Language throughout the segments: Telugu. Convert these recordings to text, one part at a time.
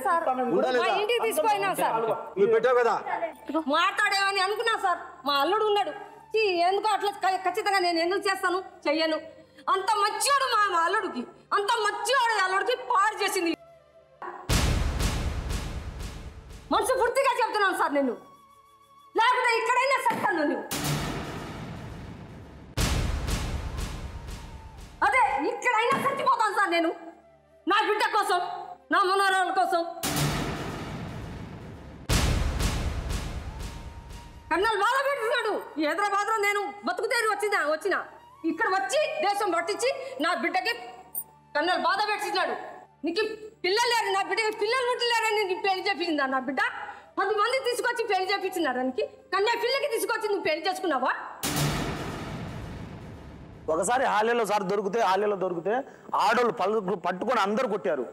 సార్ మా ఇంటికి తీసుకుపోయినా సార్ మాట్లాడేవని అనుకున్నా సార్ మా అల్లుడు ఉన్నాడు ఎందుకో అట్లా ఖచ్చితంగా నేను ఎందుకు చేస్తాను చెయ్యను అంత మంచివాడు మా అల్లుడికి అంత మంచివాడు అల్లుడికి పాడు చేసింది మనసు పూర్తిగా చెప్తున్నాను సార్ నేను లేకపోతే ఇక్కడైనా సత్తాను నువ్వు అదే ఇక్కడైనా చచ్చిపోతాను సార్ నేను నా బిడ్డ కోసం నా మనోరాల కోసం కన్నాలు బాధ పెడుతున్నాడు హైదరాబాద్ లో నేను బతుకుతేరి వచ్చిన ఇక్కడ వచ్చి దేశం పట్టించి నా బిడ్డకి కన్నాలు బాధ పెట్టిస్తున్నాడు నీకు పిల్లలు లేరు నా బిడ్డకి పిల్లలు ముట్టలేరని నీకు పెళ్లి చేపించిందా నా బిడ్డ 10 మంది తీసుకొచ్చి పెళ్లి చేపించినారు దానికి కన్యా పిల్లకి తీసుకొచ్చి నువ్వు పెళ్లి చేసుకున్నావా ఒకసారి హాలేలో సార్ దొరికితే ఆడోళ్ళు పట్టుకొని అందరు కొట్టారు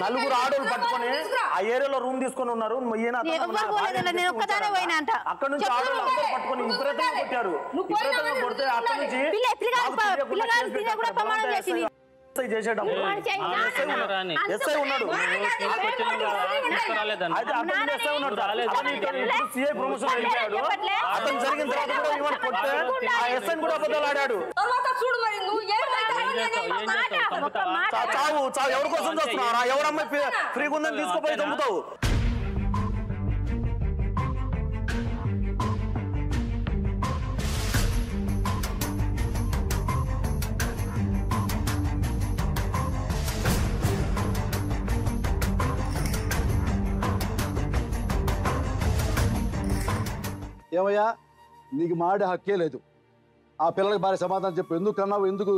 నలుగురు ఆడోళ్ళు పట్టుకొని ఆ ఏరియాలో రూమ్ తీసుకొని ఉన్నారు అక్కడ నుంచి ఆడోళ్ళు అందరూ పట్టుకొని విపరీతంగా కొట్టారు కొడితే అక్కడ నుంచి చేసేటప్పుడు ఎస్ఐ ఉన్నాడు సిఐ ప్రమోషన్ వెళ్ళిపోయాడు అతను జరిగిన తర్వాత కూడా ఇవాళ కొట్టే ఆ ఎస్ఐ కూడా అబద్ధాలు ఆడాడు చావు ఎవరి కోసం చేస్తున్నారా ఎవరమ్మాయి ఫ్రీగా ఉందని తీసుకుపోయి చంపుతావు ఏమయ్యా నీకు మాడే హక్కే లేదు ఆ పిల్లలకి భారీ సమాధానం చెప్పు ఎందుకు కన్నావు ఎందుకు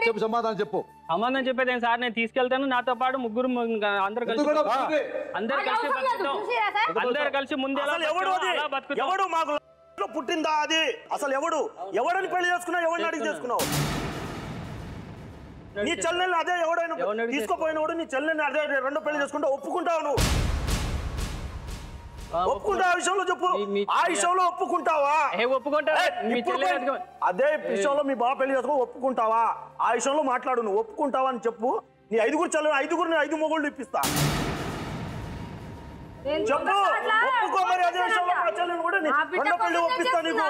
చెప్పు సమాధానం చెప్పు సమాధానం చెప్పేది సార్ నేను తీసుకెళ్తాను నాతో పాటు ముగ్గురు అందరు కలిసి ముందే ఎవడు మాకు పుట్టిందా అది అసలు ఎవడని పెళ్లి చేసుకున్నావు ఎవరిని అడిగి చేసుకున్నావు నీ చెల్లెల్ని అదే ఎవడైనా తీసుకుపోయినవాడు నీ చెల్లెల్ని అదే రెండో పెళ్లి చేసుకుంటే ఒప్పుకుంటావు నువ్వు ఒప్పుకుంటా ఆ విషయంలో చెప్పు ఆ విషయంలో ఒప్పుకుంటావా అదే విషయంలో మీ బాబు పెళ్లి చేసుకో ఒప్పుకుంటావా ఆ విషయంలో మాట్లాడు నువ్వు ఒప్పుకుంటావా అని చెప్పు నీ 5 చెల్లెలు 5 మొగుళ్ళు ఇప్పిస్తా చెప్పు ఒప్పుకో మరి అదే విషయంలో మా చెల్లెలు కూడా రెండో పెళ్లి ఒప్పిస్తా నీకు